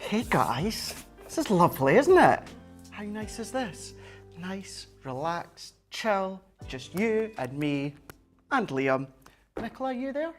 Hey guys, this is lovely, isn't it? How nice is this? Nice, relaxed, chill, just you and me and Liam. Nicola, are you there?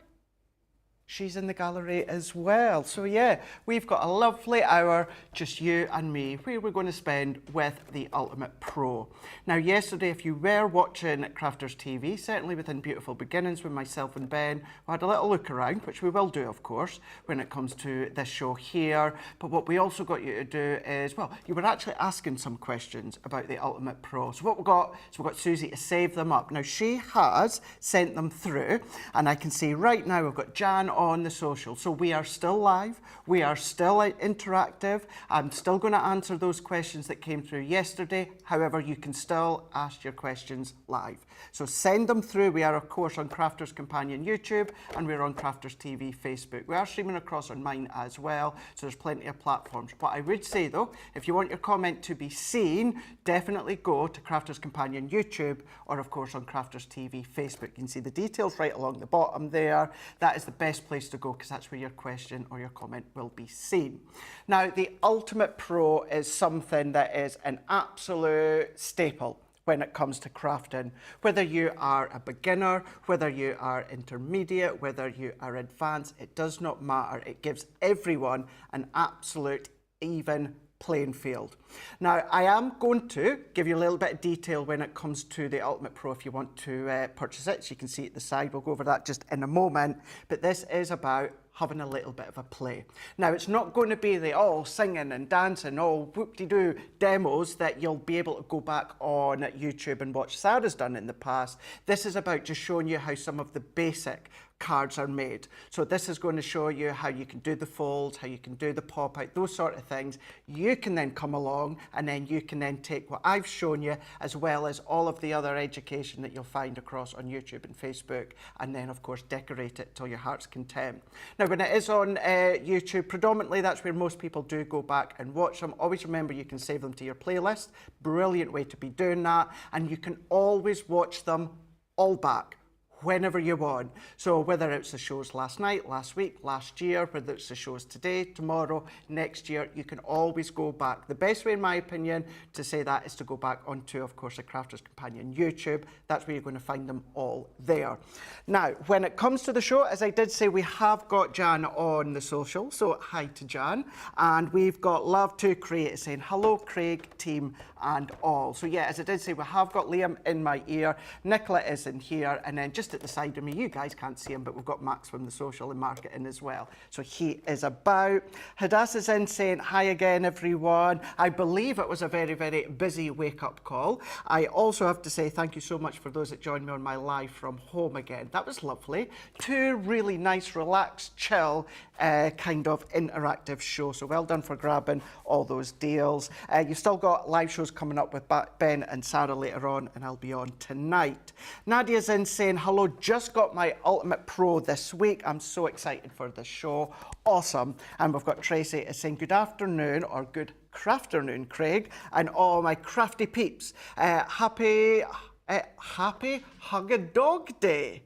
She's in the gallery as well. So yeah, we've got a lovely hour, just you and me, where we're going to spend with the Ultimate Pro. Now yesterday, if you were watching Crafters TV, certainly within Beautiful Beginnings with myself and Ben, we had a little look around, which we will do of course, when it comes to this show here. But what we also got you to do is, well, you were actually asking some questions about the Ultimate Pro. So what we've got Susie to save them up. Now she has sent them through, and I can see right now we've got Jan on the social. So we are still live, we are still interactive. I'm still going to answer those questions that came through yesterday. However, you can still ask your questions live. So send them through. We are of course on Crafters Companion YouTube, and we're on Crafters TV Facebook. We are streaming across on mine as well, so there's plenty of platforms. What I would say though, if you want your comment to be seen, definitely go to Crafters Companion YouTube, or of course on Crafters TV Facebook. You can see the details right along the bottom there. That is the best place to go, because that's where your question or your comment will be seen. Now the Ultimate Pro is something that is an absolute staple when it comes to crafting. Whether you are a beginner, whether you are intermediate, whether you are advanced, it does not matter. It gives everyone an absolute even playing field. Now I am going to give you a little bit of detail when it comes to the Ultimate Pro if you want to purchase it. So you can see at the side, we'll go over that just in a moment, but this is about having a little bit of a play. Now it's not going to be the all singing and dancing, all whoop-de-doo demos that you'll be able to go back on YouTube and watch Sarah's done in the past. This is about just showing you how some of the basic cards are made. So this is going to show you how you can do the folds, how you can do the pop out, those sort of things. You can then come along and then you can then take what I've shown you, as well as all of the other education that you'll find across on YouTube and Facebook, and then of course decorate it till your heart's content. Now when it is on YouTube, predominantly that's where most people do go back and watch them. Always remember you can save them to your playlist. Brilliant way to be doing that, and you can always watch them all back whenever you want. So whether it's the shows last night, last week, last year, whether it's the shows today, tomorrow, next year, you can always go back. The best way, in my opinion, to say that is to go back onto, of course, the Crafters Companion YouTube. That's where you're going to find them all there. Now, when it comes to the show, as I did say, we have got Jan on the social. So hi to Jan. And we've got Love to Create saying, hello, Craig, team, and all. So yeah, as I did say, we have got Liam in my ear. Nicola is in here. And then just at the side of me, you guys can't see him, but we've got Max from the social and marketing as well. So he is about. Hadass is in saying, hi again, everyone. I believe it was a very, very busy wake-up call. I also have to say thank you so much for those that joined me on my live from home again. That was lovely. Two really nice, relaxed, chill, kind of interactive shows. So well done for grabbing all those deals. You've still got live shows coming up with Ben and Sarah later on, and I'll be on tonight. Nadia's in saying, hello, just got my Ultimate Pro this week. I'm so excited for this show. Awesome. And we've got Tracy saying, good afternoon, or good crafternoon, Craig, and all my crafty peeps. Happy Hug a Dog Day.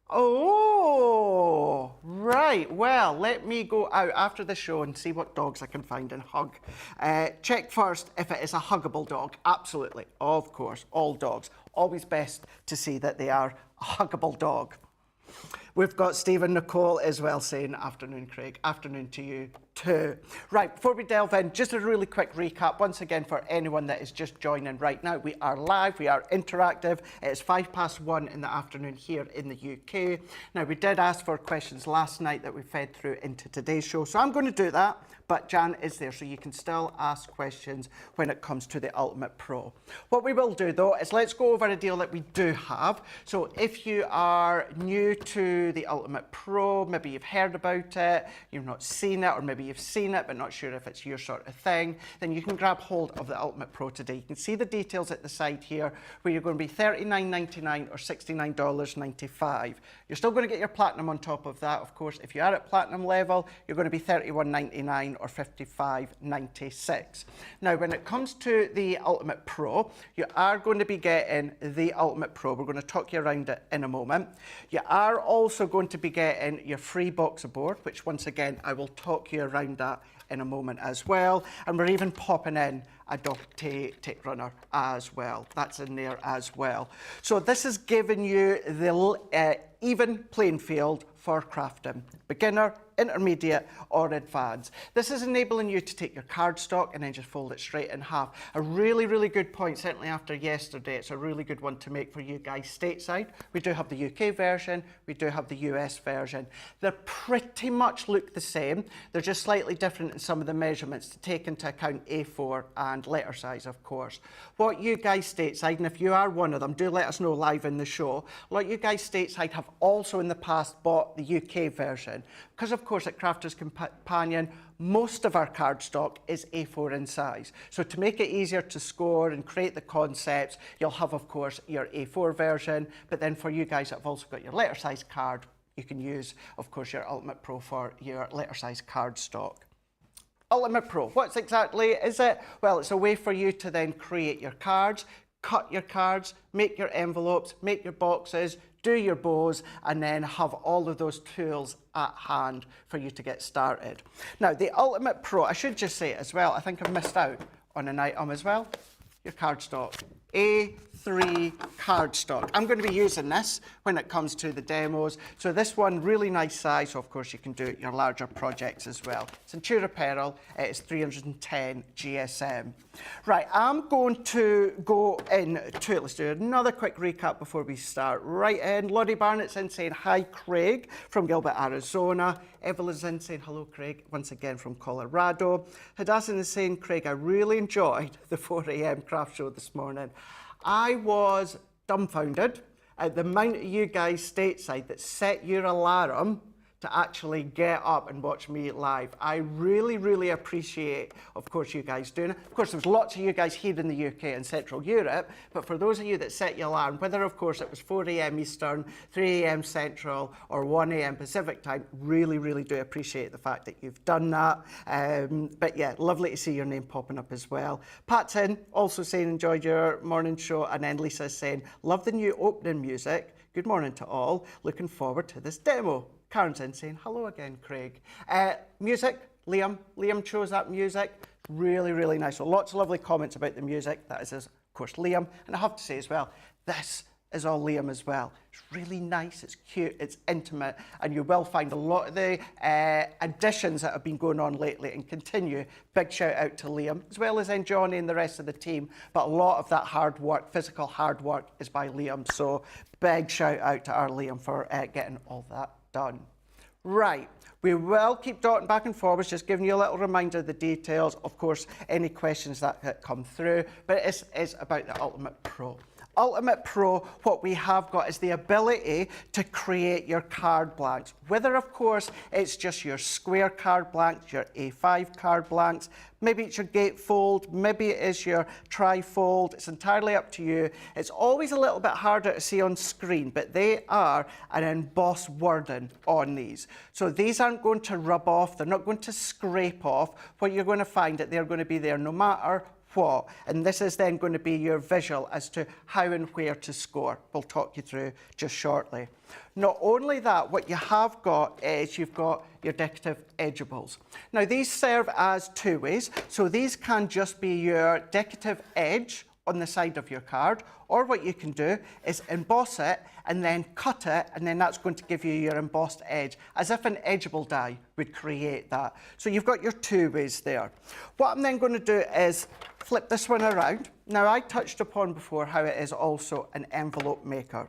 Oh, right. Well, let me go out after the show and see what dogs I can find and hug. Check first if it is a huggable dog. Absolutely. Of course. All dogs. Always best to see that they are a huggable dog. We've got Stephen Nicole as well saying, afternoon, Craig. Afternoon to you too. Right, before we delve in, just a really quick recap. Once again, for anyone that is just joining right now, we are live, we are interactive. It's 1:05 in the afternoon here in the UK. Now, we did ask for questions last night that we fed through into today's show, so I'm going to do that. But Jan is there, so you can still ask questions when it comes to the Ultimate Pro. What we will do, though, is let's go over a deal that we do have. So if you are new to the Ultimate Pro, maybe you've heard about it, you've not seen it, or maybe you've seen it but not sure if it's your sort of thing, then you can grab hold of the Ultimate Pro today. You can see the details at the side here, where you're going to be $39.99 or $69.95. You're still going to get your Platinum on top of that, of course. If you are at Platinum level, you're going to be $31.99 or $55.96. Now, when it comes to the Ultimate Pro, you are going to be getting the Ultimate Pro. We're going to talk you around it in a moment. You are also going to be getting your free box of board, which once again, I will talk you around that in a moment as well. And we're even popping in a tape runner as well. That's in there as well. So this is giving you the even playing field for crafting. Beginner, intermediate or advanced. This is enabling you to take your cardstock and then just fold it straight in half. A really, really good point, certainly after yesterday, it's a really good one to make for you guys stateside. We do have the UK version, we do have the US version. They pretty much look the same. They're just slightly different in some of the measurements to take into account A4 and letter size, of course. What you guys stateside, and if you are one of them, do let us know live in the show. What you guys stateside have also in the past bought the UK version, because of course at Crafters Companion most of our cardstock is A4 in size. So to make it easier to score and create the concepts, you'll have of course your A4 version, but then for you guys that have also got your letter size card, you can use of course your Ultimate Pro for your letter size cardstock. Ultimate Pro, what exactly is it? Well, it's a way for you to then create your cards, cut your cards, make your envelopes, make your boxes, do your bows, and then have all of those tools at hand for you to get started. Now, the Ultimate Pro, I should just say as well, I think I've missed out on an item as well, your cardstock. A3 cardstock. I'm going to be using this when it comes to the demos. So this one, really nice size. So of course you can do your larger projects as well. Centura Peril, it's 310 GSM. Right, I'm going to go into it. Let's do another quick recap before we start. Right in, Lottie Barnett's in saying, hi Craig from Gilbert, Arizona. Evelyn's in saying, hello Craig, once again from Colorado. Hadassah is saying, Craig, I really enjoyed the 4 AM craft show this morning. I was dumbfounded at the amount of you guys stateside that set your alarm to actually get up and watch me live. I really, really appreciate, of course, you guys doing it. Of course, there's lots of you guys here in the UK and Central Europe, but for those of you that set your alarm, whether, of course, it was 4 AM Eastern, 3 AM Central, or 1 AM Pacific time, really, really do appreciate the fact that you've done that. But yeah, lovely to see your name popping up as well. Pat's in, also saying, enjoyed your morning show, and then Lisa's saying, love the new opening music. Good morning to all. Looking forward to this demo. Karen's in saying, hello again, Craig. Music, Liam chose that music. Really, really nice. So lots of lovely comments about the music. That is, of course, Liam. And I have to say as well, this is all Liam as well. It's really nice, it's cute, it's intimate, and you will find a lot of the additions that have been going on lately and continue. Big shout out to Liam, as well as then Johnny and the rest of the team. But a lot of that hard work, physical hard work, is by Liam. So big shout out to our Liam for getting all that done. Right, we will keep dotting back and forwards, just giving you a little reminder of the details, of course, any questions that come through, but it is about the Ultimate Pro. Ultimate Pro, what we have got is the ability to create your card blanks. Whether, of course, it's just your square card blanks, your A5 card blanks, maybe it's your gatefold, maybe it is your trifold, it's entirely up to you. It's always a little bit harder to see on screen, but they are an embossed wording on these. So these aren't going to rub off, they're not going to scrape off. What you're going to find that they're going to be there no matter what, and this is then going to be your visual as to how and where to score. We'll talk you through just shortly. Not only that, what you have got is you've got your decorative edgeables. Now these serve as two ways, so these can just be your decorative edge on the side of your card, or what you can do is emboss it and then cut it, and then that's going to give you your embossed edge, as if an edgeable die would create that. So you've got your two ways there. What I'm then going to do is flip this one around. Now I touched upon before how it is also an envelope maker.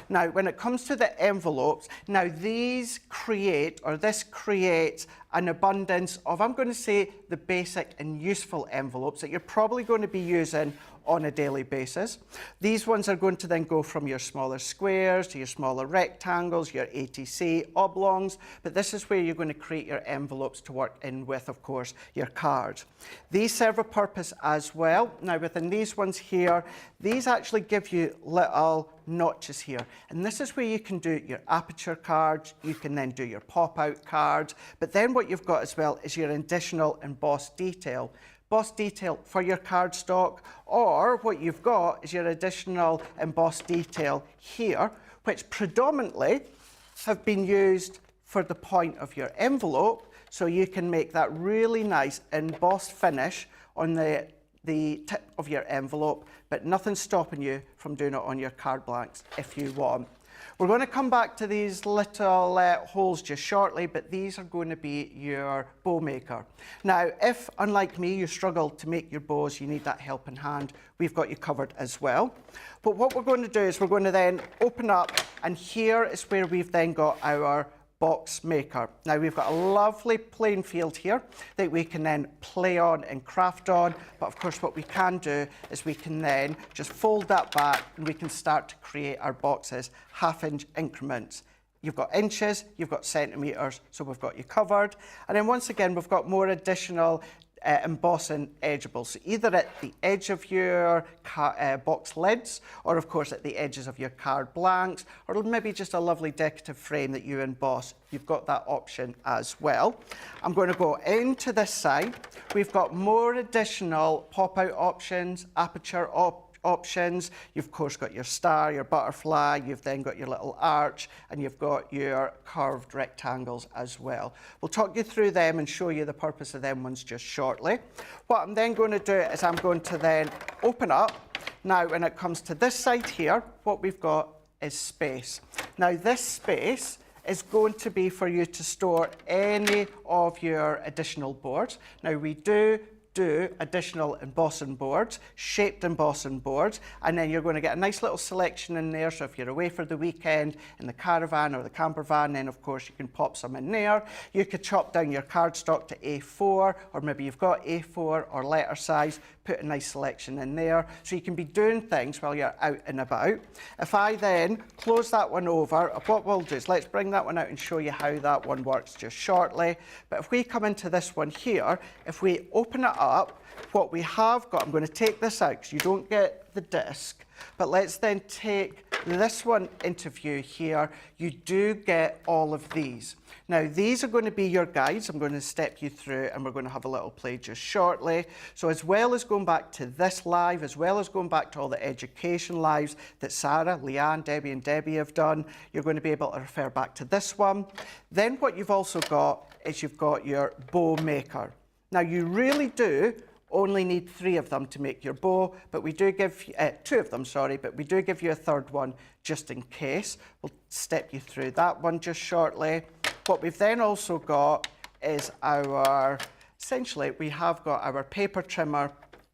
Now, when it comes to the envelopes, now these create, or this creates an abundance of, I'm going to say, the basic and useful envelopes that you're probably going to be using on a daily basis. These ones are going to then go from your smaller squares to your smaller rectangles, your ATC, oblongs, but this is where you're going to create your envelopes to work in with, of course, your cards. These serve a purpose as well. Now, within these ones here, these actually give you little notches here, and this is where you can do your aperture cards, you can then do your pop-out cards, but then what you've got as well is your additional embossed detail. Embossed detail for your cardstock, or what you've got is your additional embossed detail here, which predominantly have been used for the point of your envelope. So you can make that really nice embossed finish on the tip of your envelope, but nothing's stopping you from doing it on your card blanks if you want. We're going to come back to these little holes just shortly, but these are going to be your bow maker. Now, if, unlike me, you struggle to make your bows, you need that helping hand, we've got you covered as well. But what we're going to do is we're going to then open up, and here is where we've then got our box maker. Now we've got a lovely playing field here that we can then play on and craft on, but of course what we can do is we can then just fold that back and we can start to create our boxes 1/2 inch increments. You've got inches, you've got centimetres, so we've got you covered. And then once again we've got more additional embossing edgeables, so either at the edge of your box lids, or of course at the edges of your card blanks, or maybe just a lovely decorative frame that you emboss. You've got that option as well. I'm going to go into this side. We've got more additional pop-out options, aperture options. You've of course got your star, your butterfly, you've then got your little arch, and you've got your curved rectangles as well. We'll talk you through them and show you the purpose of them ones just shortly. What I'm then going to do is I'm going to then open up. Now when it comes to this side here, what we've got is space. Now this space is going to be for you to store any of your additional boards. Now we do additional embossing boards, shaped embossing boards, and then you're going to get a nice little selection in there. So if you're away for the weekend in the caravan or the camper van, then of course you can pop some in there. You could chop down your cardstock to A4, or maybe you've got A4 or letter size, put a nice selection in there. So you can be doing things while you're out and about. If I then close that one over, what we'll do is let's bring that one out and show you how that one works just shortly. But if we come into this one here, if we open it up, what we have got, I'm going to take this out because you don't get the disc, but let's then take this one into view here. You do get all of these. Now these are going to be your guides. I'm going to step you through and we're going to have a little play just shortly. So as well as going back to this live, as well as going back to all the education lives that Sarah, Leanne, Debbie and Debbie have done, you're going to be able to refer back to this one. Then what you've also got is you've got your bow maker. Now you really do only need 3 of them to make your bow, but we do give 2 of them, sorry, but we do give you a 3rd one just in case. We'll step you through that one just shortly. What we've then also got is essentially we have got our paper trimmer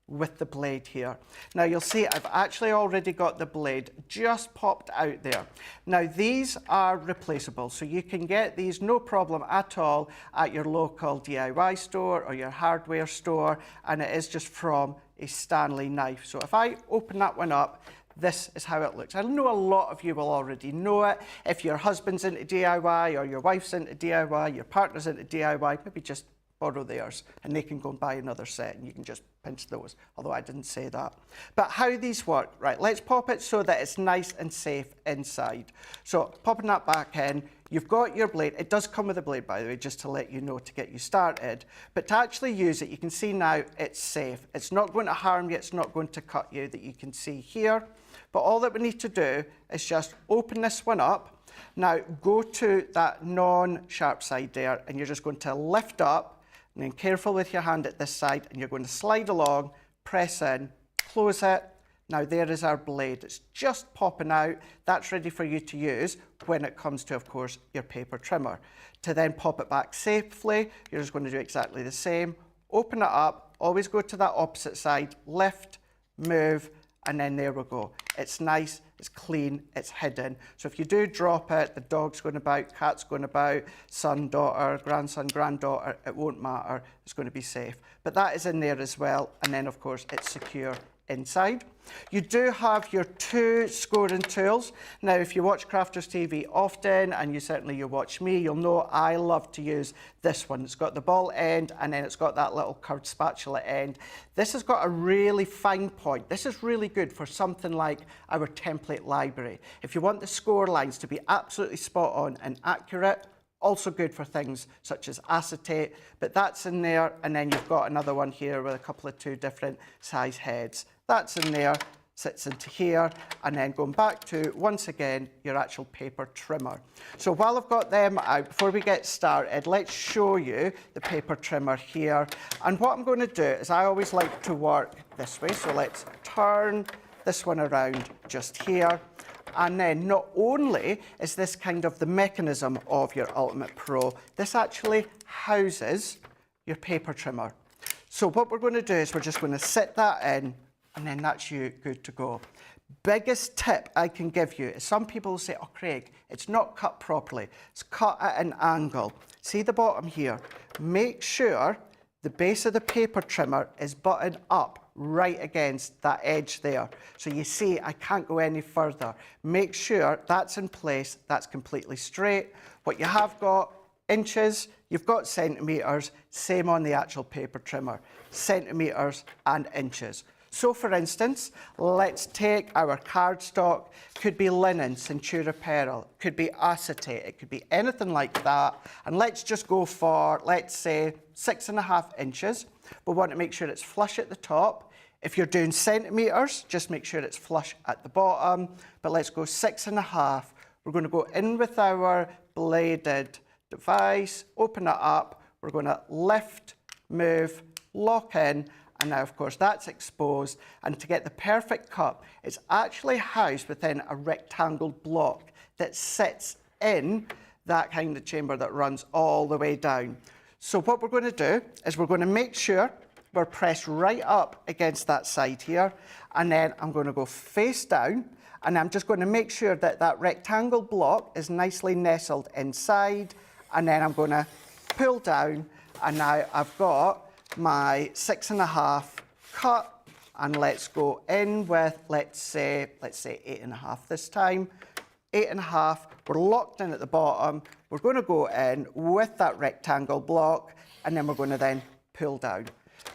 with the blade here. Now you'll see I've actually already got the blade just popped out there. Now these are replaceable, so you can get these no problem at all at your local DIY store or your hardware store, and it is just from a Stanley knife. So if I open that one up, this is how it looks. I know a lot of you will already know it. If your husband's into DIY or your wife's into DIY, your partner's into DIY, maybe just borrow theirs and they can go and buy another set and you can just pinch those, although I didn't say that. But how these work, right, let's pop it so that it's nice and safe inside. So popping that back in, you've got your blade. It does come with a blade, by the way, just to let you know to get you started. But to actually use it, you can see now it's safe. It's not going to harm you, it's not going to cut you, that you can see here. But all that we need to do is just open this one up. Now go to that non-sharp side there and you're just going to lift up, and then careful with your hand at this side, and you're going to slide along, press in, close it. Now there is our blade. It's just popping out. That's ready for you to use when it comes to, of course, your paper trimmer. To then pop it back safely, you're just going to do exactly the same. Open it up, always go to that opposite side, lift, move, and then there we go. It's nice, it's clean, it's hidden. So if you do drop it, the dog's going about, cat's going about, son, daughter, grandson, granddaughter, it won't matter. It's going to be safe. But that is in there as well. And then, of course, it's secure inside. You do have your 2 scoring tools. Now, if you watch Crafters TV often, and you watch me, you'll know I love to use this one. It's got the ball end, and then it's got that little curved spatula end. This has got a really fine point. This is really good for something like our template library. If you want the score lines to be absolutely spot on and accurate, also good for things such as acetate, but that's in there. And then you've got another one here with a couple of 2 different size heads. That's in there, sits into here, and then going back to, once again, your actual paper trimmer. So while I've got them out, before we get started, let's show you the paper trimmer here. And what I'm going to do is I always like to work this way. So let's turn this one around just here. And then not only is this kind of the mechanism of your Ultimate Pro, this actually houses your paper trimmer. So what we're going to do is we're just going to sit that in, and then that's you good to go. Biggest tip I can give you is some people say, oh Craig, it's not cut properly. It's cut at an angle. See the bottom here? Make sure the base of the paper trimmer is buttoned up right against that edge there. So you see, I can't go any further. Make sure that's in place, that's completely straight. What you have got, inches, you've got centimetres, same on the actual paper trimmer, centimetres and inches. So for instance, let's take our cardstock, could be linen, Centura apparel, could be acetate, it could be anything like that. And let's just go for, let's say, 6.5 inches. We want to make sure it's flush at the top. If you're doing centimetres, just make sure it's flush at the bottom. But let's go 6.5. We're going to go in with our bladed device, open it up. We're going to lift, move, lock in. And now, of course, that's exposed. And to get the perfect cup, it's actually housed within a rectangle block that sits in that kind of chamber that runs all the way down. So what we're going to do is we're going to make sure we're pressed right up against that side here. And then I'm going to go face down. And I'm just going to make sure that that rectangle block is nicely nestled inside. And then I'm going to pull down. And now I've got my 6.5 cut, and let's go in with, let's say 8.5 this time. 8.5, we're locked in at the bottom. We're going to go in with that rectangle block, and then we're going to then pull down.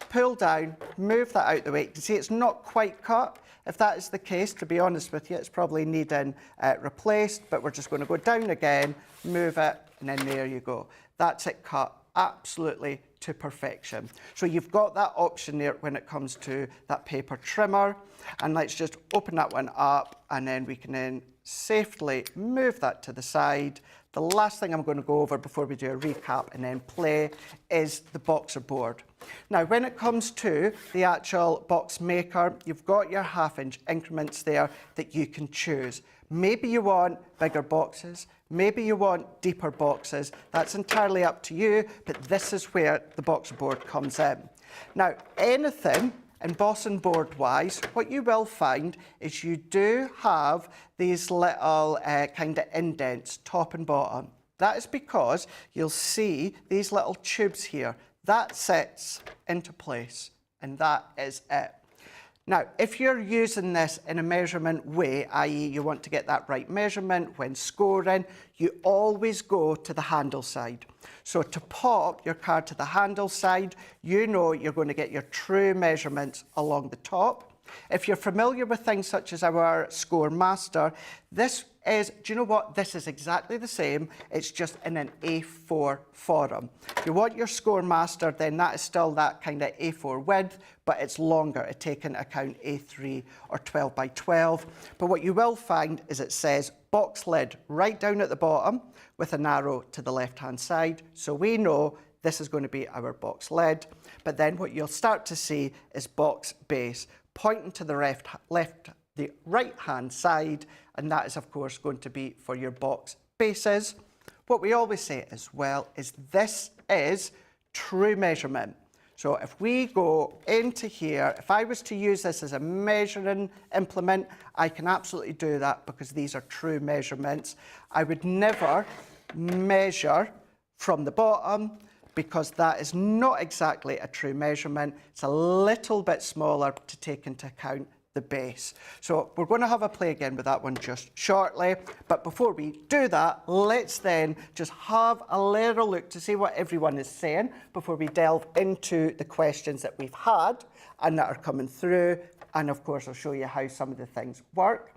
Pull down, move that out the way. You can see it's not quite cut. If that is the case, to be honest with you, it's probably needing replaced, but we're just going to go down again, move it, and then there you go. That's it cut absolutely to perfection. So you've got that option there when it comes to that paper trimmer. And let's just open that one up, and then we can then safely move that to the side. The last thing I'm going to go over before we do a recap and then play is the boxer board. Now, when it comes to the actual box maker, you've got your 1/2 inch increments there that you can choose. Maybe you want bigger boxes, maybe you want deeper boxes. That's entirely up to you, but this is where the boxer board comes in. Now, anything embossing board wise, what you will find is you do have these little kind of indents, top and bottom. That is because you'll see these little tubes here. That sits into place, and that is it. Now, if you're using this in a measurement way, i.e. you want to get that right measurement when scoring, you always go to the handle side. So to pop your card to the handle side, you know you're going to get your true measurements along the top. If you're familiar with things such as our Score Master, this is, do you know what? This is exactly the same. It's just in an A4 form. If you want your Score Master, then that is still that kind of A4 width, but it's longer. It takes into account A3 or 12 by 12. But what you will find is it says box lid right down at the bottom with an arrow to the left-hand side. So we know this is going to be our box lid. But then what you'll start to see is box base pointing to the the right-hand side, and that is, of course, going to be for your box bases. What we always say as well is this is true measurement. So if we go into here, if I was to use this as a measuring implement, I can absolutely do that because these are true measurements. I would never measure from the bottom because that is not exactly a true measurement. It's a little bit smaller to take into account the base. So we're going to have a play again with that one just shortly. But before we do that, let's then just have a little look to see what everyone is saying before we delve into the questions that we've had and that are coming through. And of course, I'll show you how some of the things work.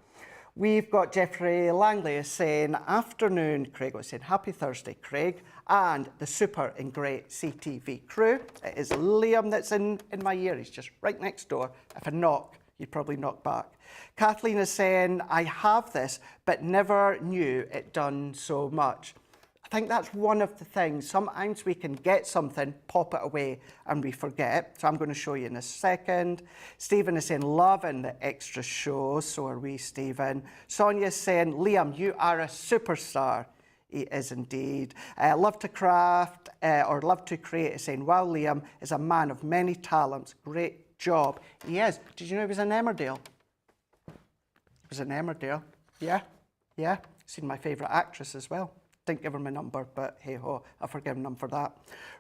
We've got Jeffrey Langley is saying, afternoon, Craig. Was saying, happy Thursday, Craig, and the super and great CTV crew. It is Liam that's in my ear. He's just right next door. If I knock, you'd probably knock back. Kathleen is saying, I have this, but never knew it done so much. I think that's one of the things. Sometimes we can get something, pop it away, and we forget. So I'm going to show you in a second. Stephen is saying, loving the extra shows. So are we, Stephen. Sonia's saying, Liam, you are a superstar. He is indeed. Love to craft, or love to create, is saying, wow, Liam is a man of many talents. Great job. He is. Did you know he was in Emmerdale? He was in Emmerdale. Yeah, yeah. Seen my favourite actress as well. Didn't give her my number, but hey ho, I've forgiven him for that.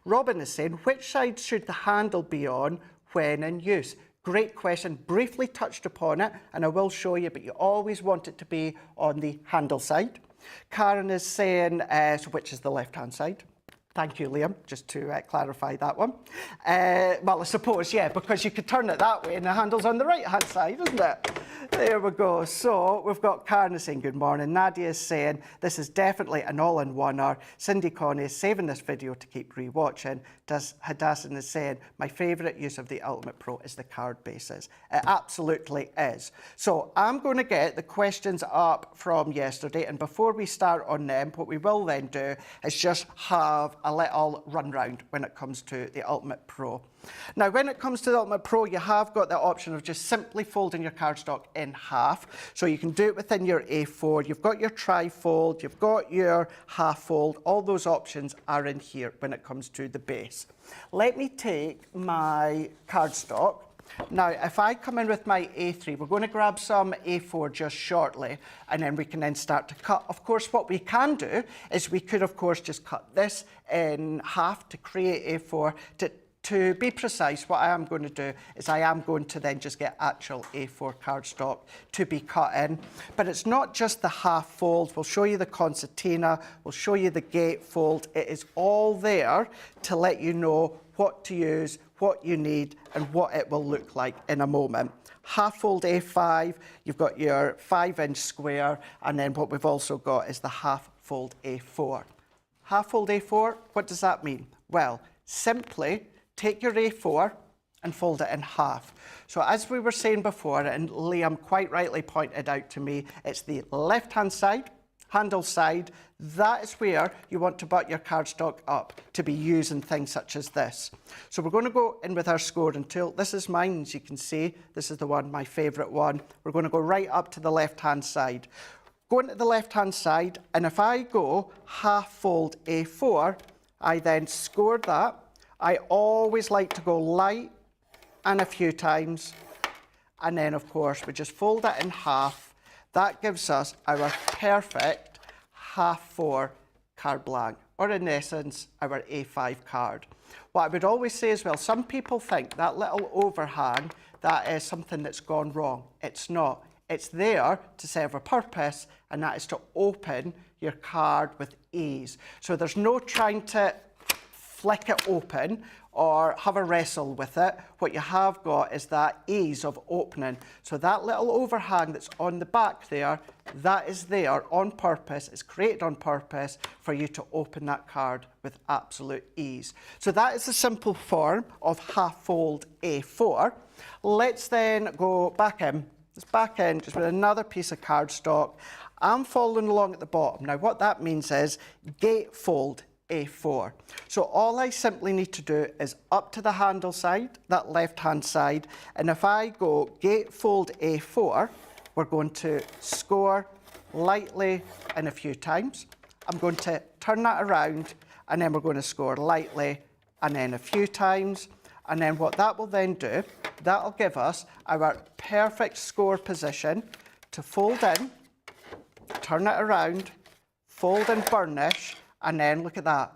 Robin is saying, which side should the handle be on when in use? Great question. Briefly touched upon it, and I will show you, but you always want it to be on the handle side. Karen is saying, so which is the left-hand side? Thank you, Liam, just to clarify that one. Well, I suppose, yeah, because you could turn it that way and the handle's on the right-hand side, isn't it? There we go. So we've got Karen saying good morning. Nadia is saying this is definitely an all-in-oneer. Cindy Connie is saving this video to keep rewatching. Hadassin is saying my favourite use of the Ultimate Pro is the card bases. It absolutely is. So I'm going to get the questions up from yesterday, and before we start on them, what we will then do is just have a little run round when it comes to the Ultimate Pro. Now, when it comes to the Ultimate Pro, you have got the option of just simply folding your cardstock in half. So you can do it within your A4. You've got your tri-fold, you've got your half fold. All those options are in here when it comes to the base. Let me take my cardstock. Now, if I come in with my A3, we're going to grab some A4 just shortly, and then we can then start to cut. Of course, what we can do is we could, of course, just cut this in half to create A4. To be precise, what I am going to do is I am going to then just get actual A4 cardstock to be cut in. But it's not just the half fold. We'll show you the concertina. We'll show you the gatefold. It is all there to let you know what to use, what you need, and what it will look like in a moment. Half fold A5, you've got your 5-inch square, and then what we've also got is the half fold A4. Half fold A4, what does that mean? Well, simply take your A4 and fold it in half. So as we were saying before, and Liam quite rightly pointed out to me, it's the left-hand side, handle side, that is where you want to butt your cardstock up to be using things such as this. So we're going to go in with our scoring tool. This is mine, as you can see. This is the one, my favourite one. We're going to go right up to the left-hand side. Go into the left-hand side, and if I go half fold A4, I then score that. I always like to go light and a few times, and then of course we just fold it in half. That gives us our perfect half 4 card blank, or in essence our A5 card. What I would always say as well, some people think that little overhang, that is something that's gone wrong. It's not. It's there to serve a purpose, and that is to open your card with ease. So there's no trying to flick it open or have a wrestle with it. What you have got is that ease of opening. So that little overhang that's on the back there, that is there on purpose. It's created on purpose for you to open that card with absolute ease. So that is the simple form of half fold A4. Let's then go back in. Let's back in just with another piece of cardstock. I'm following along at the bottom. Now what that means is gatefold A4. So all I simply need to do is up to the handle side, that left-hand side, and if I go gatefold A4, we're going to score lightly and a few times. I'm going to turn that around, and then we're going to score lightly and then a few times. And then what that will then do, that'll give us our perfect score position to fold in, turn it around, fold and burnish, and then look at that,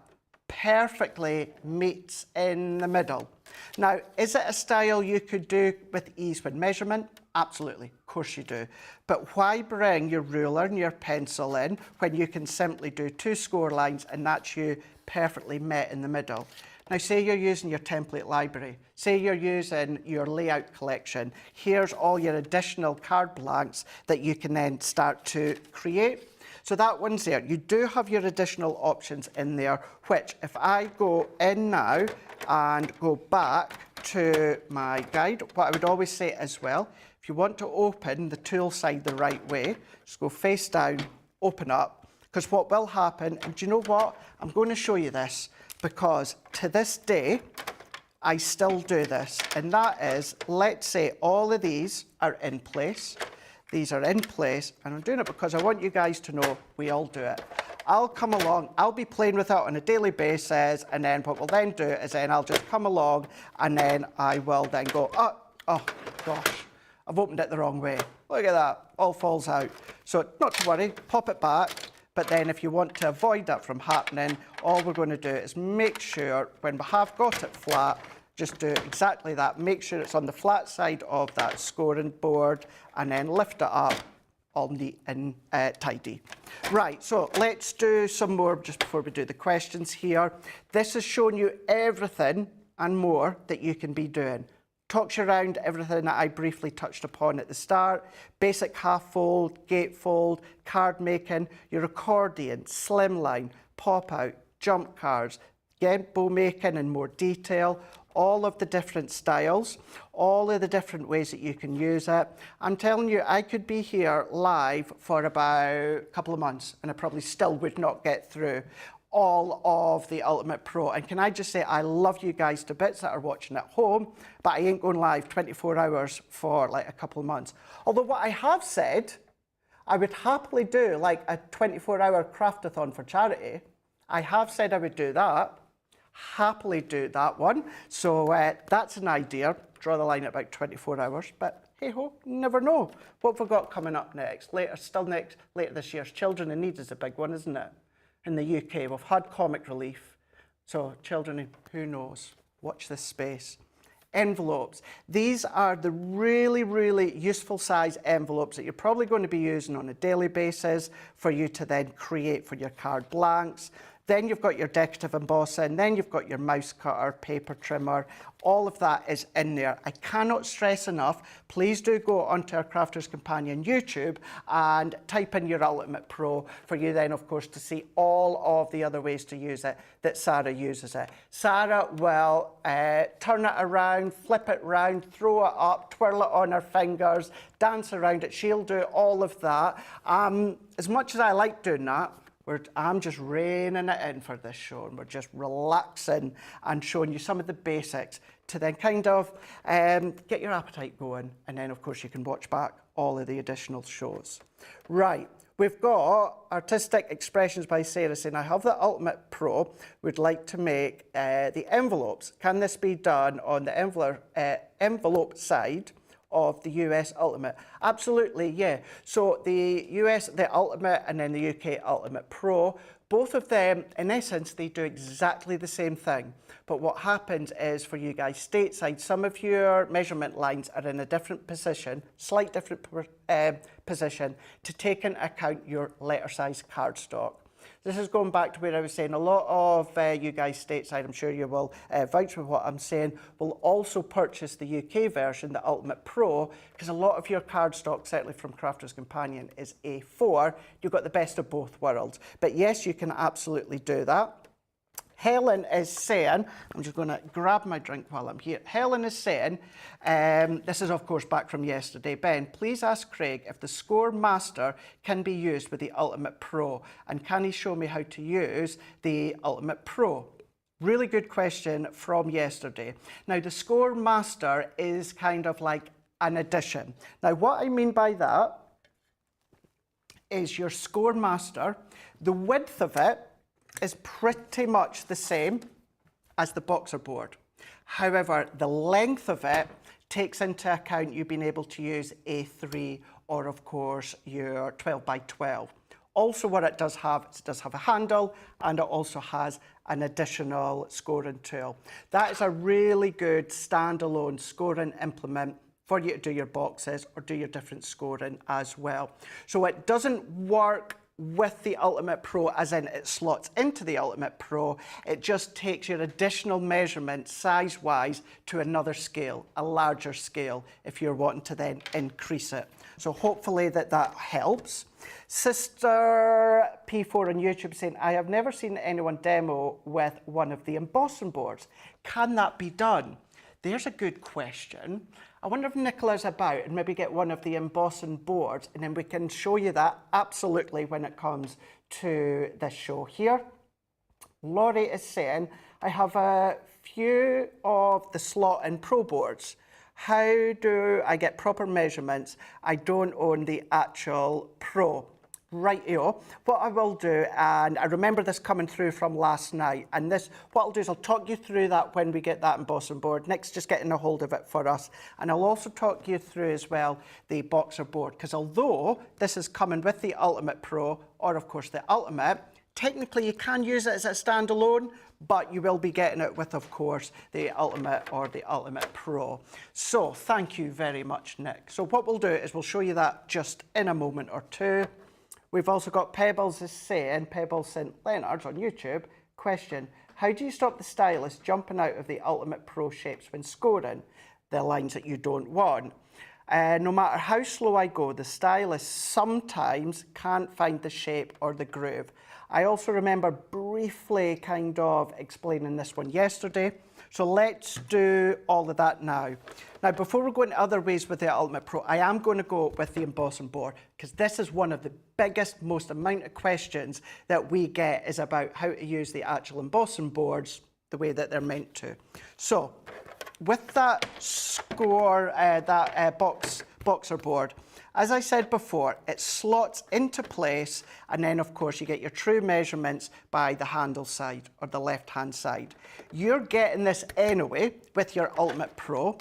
perfectly meets in the middle. Now, is it a style you could do with ease with measurement? Absolutely, of course you do. But why bring your ruler and your pencil in when you can simply do 2 score lines and that's you perfectly met in the middle? Now, say you're using your template library, say you're using your layout collection, here's all your additional card blanks that you can then start to create. So that one's there. You do have your additional options in there, which if I go in now and go back to my guide, what I would always say as well, If you want to open the tool side the right way, just go face down, open up, because what will happen, and do you know what? I'm going to show you this, because to this day, I still do this, and that is, let's say all of these are in place. These are in place, and I'm doing it because I want you guys to know we all do it. I'll come along, I'll be playing with it on a daily basis, and then what we'll then do is then I'll just come along, and then I will then go, oh gosh, I've opened it the wrong way. Look at that, all falls out. So not to worry, pop it back. But then if you want to avoid that from happening, all we're going to do is make sure when we have got it flat, just do exactly that. Make sure it's on the flat side of that scoring board and then lift it up all neat and tidy. Right, so let's do some more just before we do the questions here. This is showing you everything and more that you can be doing. Talks you around everything that I briefly touched upon at the start. Basic half fold, gatefold, card making, your accordion, slimline, pop out, jump cards, again, bow making in more detail, all of the different styles, all of the different ways that you can use it. I'm telling you, I could be here live for about a couple of months and I probably still would not get through all of the Ultimate Pro. And can I just say, I love you guys to bits that are watching at home, but I ain't going live 24 hours for like a couple of months. Although what I have said, I would happily do like a 24-hour craftathon for charity. I have said I would do that, happily do that one. So that's an idea, draw the line at about 24 hours, but hey ho, you never know. What have we got coming up next? Later this year's Children in Need is a big one, isn't it? In the UK, we've had comic relief. So children, who knows? Watch this space. Envelopes. These are the really, really useful size envelopes that you're probably going to be using on a daily basis for you to then create for your card blanks. Then you've got your decorative embossing, then you've got your mouse cutter, paper trimmer, all of that is in there. I cannot stress enough, please do go onto our Crafter's Companion YouTube and type in your Ultimate Pro for you then, of course, to see all of the other ways to use it that Sarah uses it. Sarah will turn it around, flip it around, throw it up, twirl it on her fingers, dance around it. She'll do all of that. As much as I like doing that, I'm just reining it in for this show, and we're just relaxing and showing you some of the basics to then kind of get your appetite going, and then of course you can watch back all of the additional shows. Right, we've got Artistic Expressions by Sarah saying, I have the Ultimate Pro, would like to make the envelopes. Can this be done on the envelope side of the US Ultimate? Absolutely, yeah. So the US, the Ultimate, and then the UK Ultimate Pro, both of them, in essence, they do exactly the same thing. But what happens is, for you guys stateside, some of your measurement lines are in a different position, slight different position, to take into account your letter size cardstock. This is going back to where I was saying a lot of you guys stateside, I'm sure you will vouch for what I'm saying, will also purchase the UK version, the Ultimate Pro, because a lot of your cardstock, certainly from Crafter's Companion, is A4. You've got the best of both worlds. But yes, you can absolutely do that. Helen is saying, I'm just going to grab my drink while I'm here. Helen is saying, this is of course back from yesterday, Ben, please ask Craig if the Score Master can be used with the Ultimate Pro, and can he show me how to use the Ultimate Pro? Really good question from yesterday. Now the Score Master is kind of like an addition. Now what I mean by that is your Score Master, the width of it is pretty much the same as the boxer board. However, the length of it takes into account you being able to use A3 or, of course, your 12 by 12. Also, what it does have a handle, and it also has an additional scoring tool. That is a really good standalone scoring implement for you to do your boxes or do your different scoring as well. So it doesn't work with the Ultimate Pro as in it slots into the Ultimate Pro. It just takes your additional measurement size-wise to another scale, a larger scale, if you're wanting to then increase it. So hopefully that helps. Sister P4 on YouTube saying, I have never seen anyone demo with one of the embossing boards. Can that be done? There's a good question. I wonder if Nicola's about and maybe get one of the embossing boards, and then we can show you that absolutely when it comes to this show here. Laurie is saying, I have a few of the slot and pro boards. How do I get proper measurements? I don't own the actual pro. Rightio. What I will do, and I remember this coming through from last night, and this, what I'll do is I'll talk you through that when we get that embossing board. Nick's just getting a hold of it for us. And I'll also talk you through as well the boxer board, because although this is coming with the Ultimate Pro, or of course the Ultimate, technically you can use it as a standalone, but you will be getting it with, of course, the Ultimate or the Ultimate Pro. So thank you very much, Nick. So what we'll do is we'll show you that just in a moment or two. We've also got Pebbles is saying, Pebbles St. Leonard's on YouTube, question, how do you stop the stylus jumping out of the Ultimate Pro shapes when scoring the lines that you don't want? No matter how slow I go, the stylus sometimes can't find the shape or the groove. I also remember briefly kind of explaining this one yesterday. So let's do all of that now. Now, before we go into other ways with the Ultimate Pro, I am going to go with the embossing board, because this is one of the biggest, most amount of questions that we get is about how to use the actual embossing boards the way that they're meant to. So with that boxer board, as I said before, it slots into place, and then of course you get your true measurements by the handle side or the left-hand side. You're getting this anyway with your Ultimate Pro.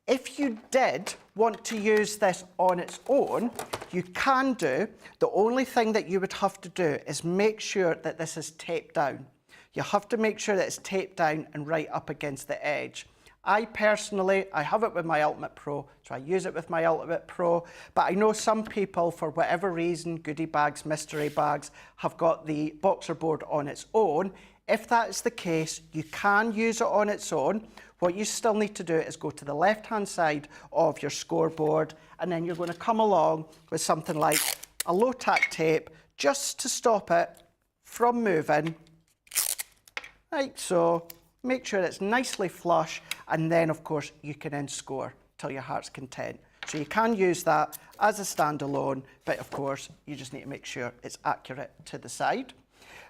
If you did want to use this on its own, you can do. The only thing that you would have to do is make sure that this is taped down. You have to make sure that it's taped down and right up against the edge. I personally, I have it with my Ultimate Pro, so I use it with my Ultimate Pro, but I know some people, for whatever reason, goodie bags, mystery bags, have got the boxer board on its own. If that is the case, you can use it on its own. What you still need to do is go to the left-hand side of your scoreboard, and then you're going to come along with something like a low-tack tape, just to stop it from moving, like so. Make sure it's nicely flush, and then of course you can then score till your heart's content. So you can use that as a standalone, but of course you just need to make sure it's accurate to the side.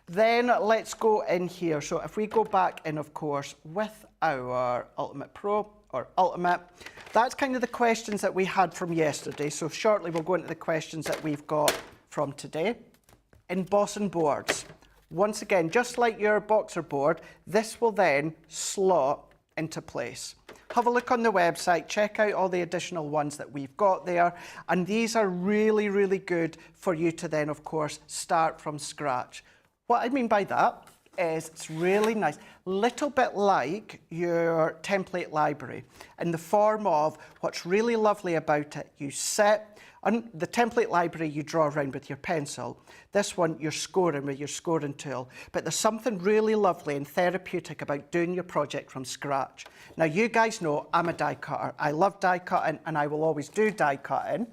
Then let's go in here. So if we go back in, of course, with our Ultimate Pro or Ultimate, that's kind of the questions that we had from yesterday. So shortly we'll go into the questions that we've got from today. Embossing boards. Once again, just like your boxer board, this will then slot into place. Have a look on the website, check out all the additional ones that we've got there, and these are really, really good for you to then, of course, start from scratch. What I mean by that is it's really nice, little bit like your template library, in the form of what's really lovely about it. You sit on the template library, you draw around with your pencil. This one, you're scoring with your scoring tool. But there's something really lovely and therapeutic about doing your project from scratch. Now, you guys know I'm a die cutter. I love die cutting, and I will always do die cutting.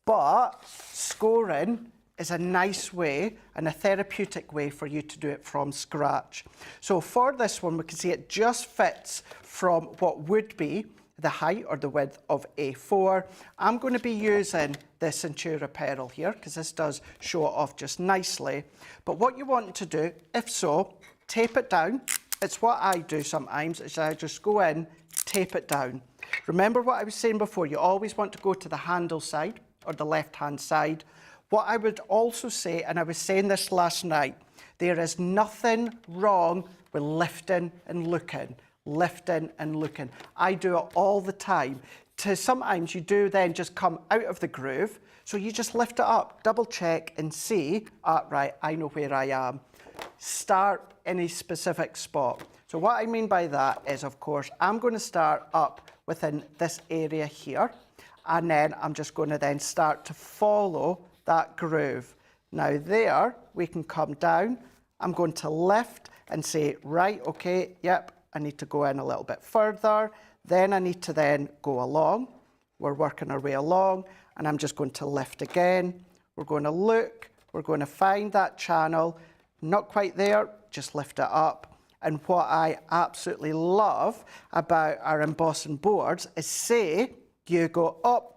But scoring is a nice way and a therapeutic way for you to do it from scratch. So for this one, we can see it just fits from what would be the height or the width of A4. I'm going to be using the Centura Pearl here because this does show it off just nicely. But what you want to do, if so, tape it down. It's what I do sometimes, is I just go in, tape it down. Remember what I was saying before, you always want to go to the handle side or the left-hand side. What I would also say, and I was saying this last night, there is nothing wrong with lifting and looking. Lifting and looking. I do it all the time. Sometimes you do then just come out of the groove, so you just lift it up, double check and see, right, I know where I am. Start in a specific spot. So what I mean by that is, of course, I'm going to start up within this area here, and then I'm just going to then start to follow that groove. Now there, we can come down. I'm going to lift and say, right, okay, yep, I need to go in a little bit further. Then I need to then go along. We're working our way along, and I'm just going to lift again. We're going to look, we're going to find that channel. Not quite there, just lift it up. And what I absolutely love about our embossing boards is, say you go, oh,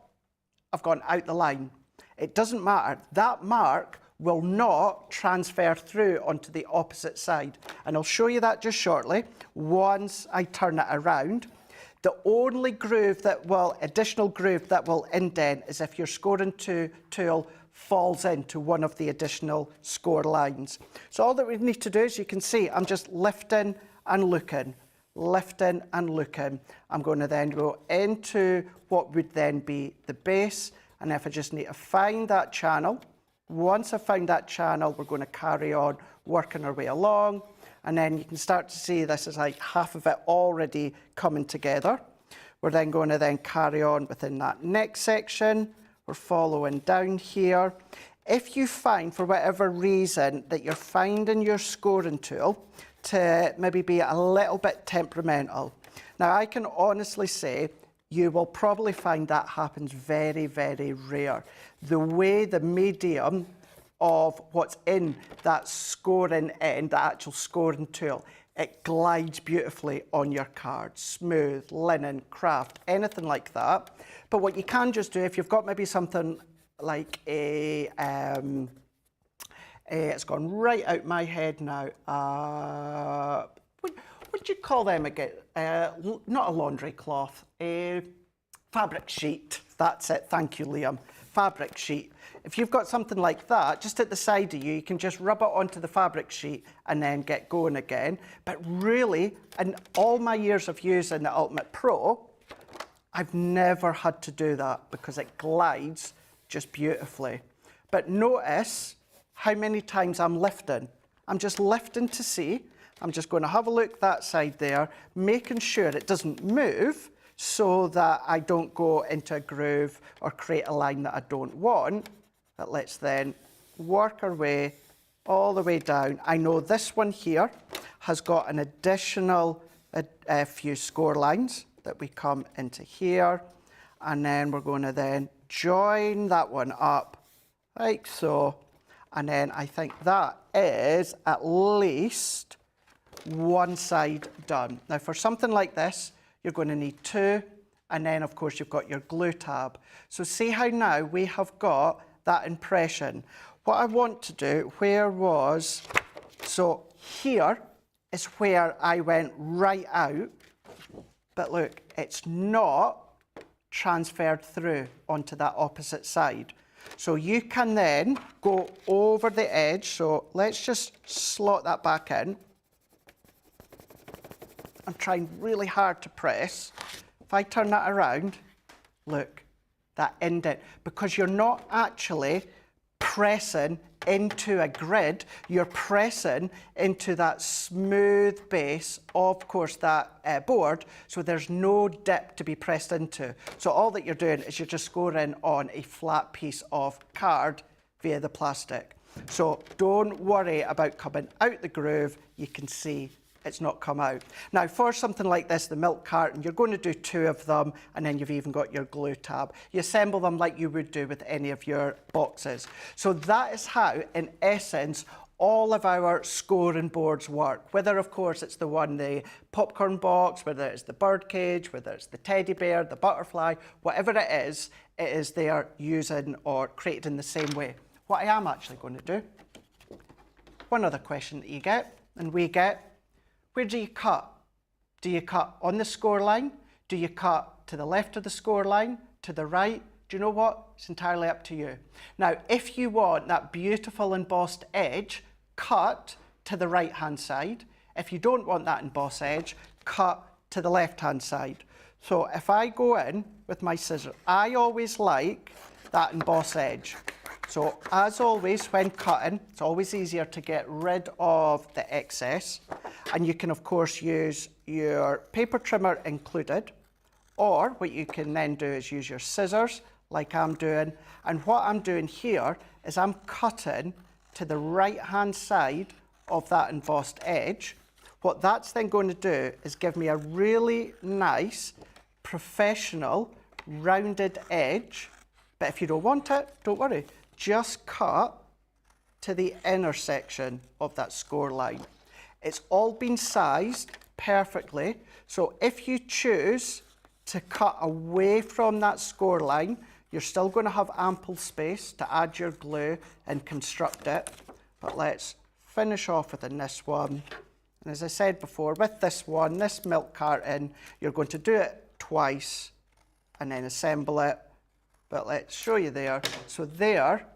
I've gone out the line. It doesn't matter. That mark will not transfer through onto the opposite side. And I'll show you that just shortly once I turn it around. The only groove that will, additional groove that will indent is if your scoring tool falls into one of the additional score lines. So all that we need to do is, you can see, I'm just lifting and looking, lifting and looking. I'm going to then go into what would then be the base. And if I just need to find that channel, once I've found that channel, we're going to carry on working our way along. And then you can start to see this is like half of it already coming together. We're then going to then carry on within that next section. We're following down here. If you find, for whatever reason, that you're finding your scoring tool to maybe be a little bit temperamental, now I can honestly say you will probably find that happens very, very rare. The way the medium of what's in that scoring end, the actual scoring tool, it glides beautifully on your card. Smooth, linen, craft, anything like that. But what you can just do, if you've got maybe something like a, it's gone right out my head now, what do you call them again? Not a laundry cloth, a fabric sheet. That's it, thank you, Liam. Fabric sheet. If you've got something like that, just at the side of you, you can just rub it onto the fabric sheet and then get going again. But really, in all my years of using the Ultimate Pro, I've never had to do that because it glides just beautifully. But notice how many times I'm lifting. I'm just lifting to see. I'm just going to have a look that side there, making sure it doesn't move so that I don't go into a groove or create a line that I don't want. But let's then work our way all the way down. I know this one here has got an additional few score lines that we come into here. And then we're going to then join that one up like so. And then I think that is at least one side done. Now for something like this, you're going to need two. And then of course you've got your glue tab. So see how now we have got that impression. What I want to do, so here is where I went right out, but look, it's not transferred through onto that opposite side. So you can then go over the edge. So let's just slot that back in. I'm trying really hard to press. If I turn that around, look, that indent, because you're not actually pressing into a grid, you're pressing into that smooth base, of course, that board, so there's no dip to be pressed into. So all that you're doing is you're just scoring on a flat piece of card via the plastic. So don't worry about coming out the groove. You can see it's not come out. Now for something like this, the milk carton, you're going to do two of them, and then you've even got your glue tab. You assemble them like you would do with any of your boxes. So that is how, in essence, all of our scoring boards work. Whether, of course, it's the popcorn box, whether it's the bird cage, whether it's the teddy bear, the butterfly, whatever it is they are using or created in the same way. What I am actually going to do, one other question that you get, and we get, where do you cut? Do you cut on the score line? Do you cut to the left of the score line? To the right? Do you know what? It's entirely up to you. Now, if you want that beautiful embossed edge, cut to the right-hand side. If you don't want that embossed edge, cut to the left-hand side. So if I go in with my scissors, I always like that embossed edge. So as always, when cutting, it's always easier to get rid of the excess. And you can, of course, use your paper trimmer included, or what you can then do is use your scissors, like I'm doing. And what I'm doing here is I'm cutting to the right-hand side of that embossed edge. What that's then going to do is give me a really nice, professional, rounded edge. But if you don't want it, don't worry. Just cut to the inner section of that score line. It's all been sized perfectly. So if you choose to cut away from that score line, you're still going to have ample space to add your glue and construct it. But let's finish off with this one. And as I said before, with this one, this milk carton, you're going to do it twice and then assemble it. But let's show you there. So there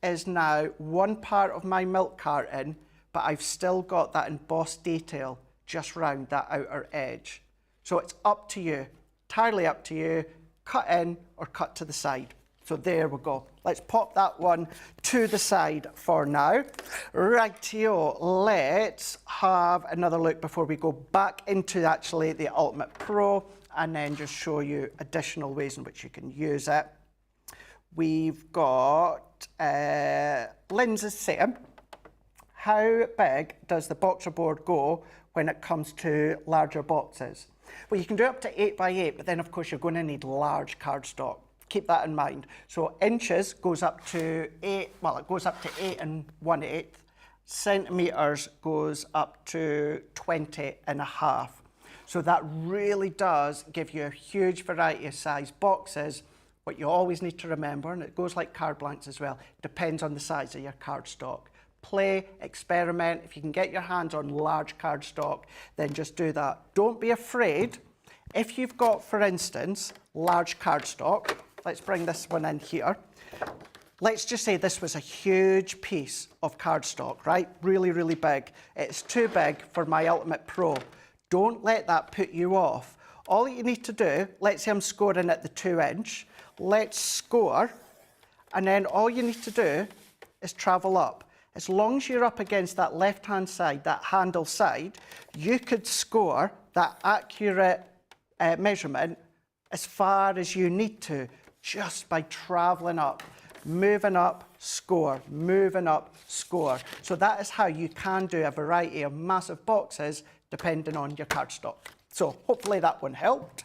is now one part of my milk carton, but I've still got that embossed detail just round that outer edge. So it's up to you, entirely up to you, cut in or cut to the side. So there we go. Let's pop that one to the side for now. Rightio, let's have another look before we go back into actually the Ultimate Pro and then just show you additional ways in which you can use it. We've got Lynn's is saying, how big does the boxer board go when it comes to larger boxes? Well, you can do up to 8 by 8, but then of course you're going to need large cardstock. Keep that in mind. So inches goes up to 8, well, it goes up to 8 1/8. Centimeters goes up to 20.5. So that really does give you a huge variety of size boxes. What you always need to remember, and it goes like Card Blnaks as well, depends on the size of your cardstock. Play, experiment. If you can get your hands on large cardstock, then just do that. Don't be afraid. If you've got, for instance, large cardstock, let's bring this one in here. Let's just say this was a huge piece of cardstock, right? Really, really big. It's too big for my Ultimate Pro. Don't let that put you off. All you need to do, let's say I'm scoring at the 2-inch. Let's score, and then all you need to do is travel up. As long as you're up against that left-hand side, that handle side, you could score that accurate measurement as far as you need to, just by traveling up, moving up, score, moving up, score. So that is how you can do a variety of massive boxes depending on your cardstock. So hopefully that one helped.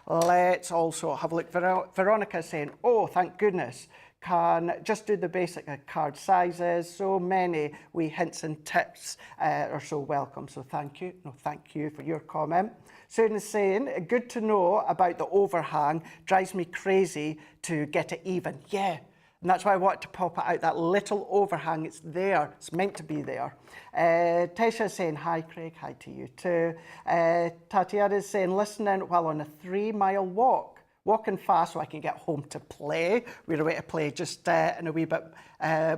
Let's also have a look. Veronica is saying, oh, thank goodness, can just do the basic card sizes. So many wee hints and tips are so welcome. So thank you. No, thank you for your comment. Susan is saying, good to know about the overhang. Drives me crazy to get it even. Yeah. And that's why I wanted to pop it out, that little overhang. It's there. It's meant to be there. Tesha is saying, hi, Craig. Hi to you too. Tatiana is saying, listening while on a 3-mile walk. Walking fast so I can get home to play. We're away to play just in a wee bit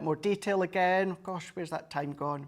more detail again. Gosh, where's that time gone?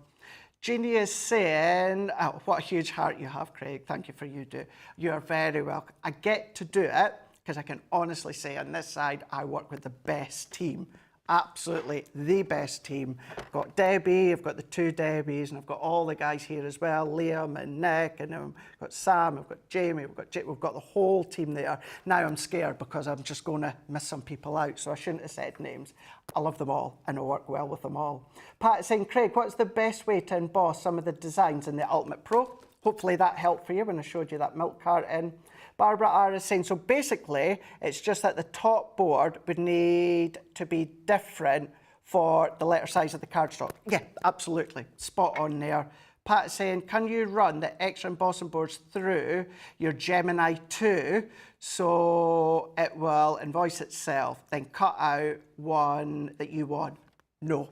Jeannie is saying, oh, what a huge heart you have, Craig. Thank you for you do. You are very welcome. I get to do it because I can honestly say on this side, I work with the best team. Absolutely the best team. I've got Debbie, I've got the 2 Debbies, and I've got all the guys here as well, Liam and Nick, and I've got Sam, I've got Jamie, we've got the whole team there. Now I'm scared because I'm just going to miss some people out, so I shouldn't have said names. I love them all, and I work well with them all. Pat is saying, Craig, what's the best way to emboss some of the designs in the Ultimate Pro? Hopefully that helped for you when I showed you that milk carton. Barbara R is saying, so basically, it's just that the top board would need to be different for the letter size of the cardstock. Yeah, absolutely. Spot on there. Pat is saying, can you run the extra embossing boards through your Gemini 2 so it will invoice itself, then cut out one that you want? No.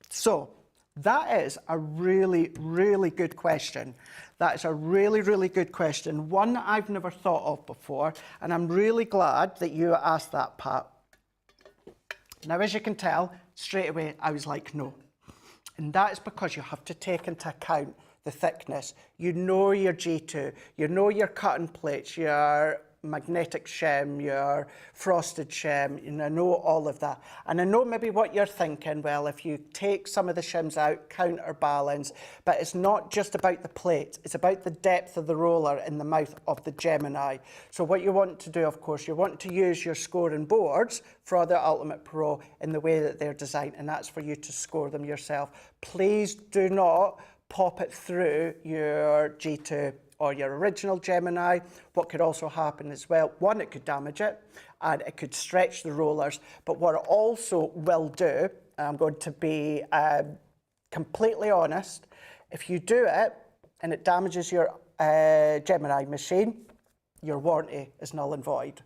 So that is a really, really good question. That is a really, really good question. One that I've never thought of before, and I'm really glad that you asked that, Pat. Now, as you can tell, straight away, I was like, no. And that is because you have to take into account the thickness. You know your G2, you know your cutting plates, your magnetic shim, your frosted shim, and I know all of that. And I know maybe what you're thinking, well, if you take some of the shims out, counterbalance, but it's not just about the plate, it's about the depth of the roller in the mouth of the Gemini. So what you want to do, of course, you want to use your scoring boards for the Ultimate Pro in the way that they're designed, and that's for you to score them yourself. Please do not pop it through your G2 or your original Gemini. What could also happen as well, one, it could damage it and it could stretch the rollers, but what it also will do, and I'm going to be completely honest, If you do it and it damages your Gemini machine, your warranty is null and void.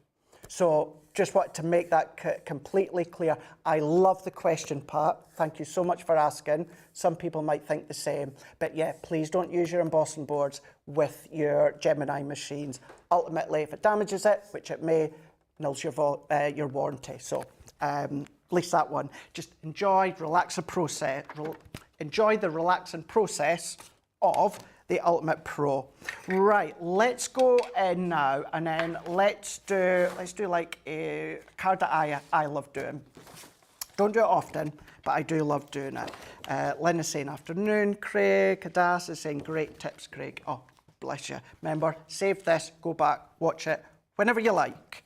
So just wanted to make that completely clear. I love the question, Pat. Thank you so much for asking. Some people might think the same, but yeah, please don't use your embossing boards with your Gemini machines. Ultimately, if it damages it, which it may, nulls your warranty. So at least that one. Just enjoy the relaxing process of the Ultimate Pro. Right, let's go in now, and then let's do like a card that I love doing. Don't do it often, but I do love doing it. Lynn is saying afternoon, Craig. Hadass is saying great tips, Craig. Oh, bless you. Remember, save this, go back, watch it whenever you like.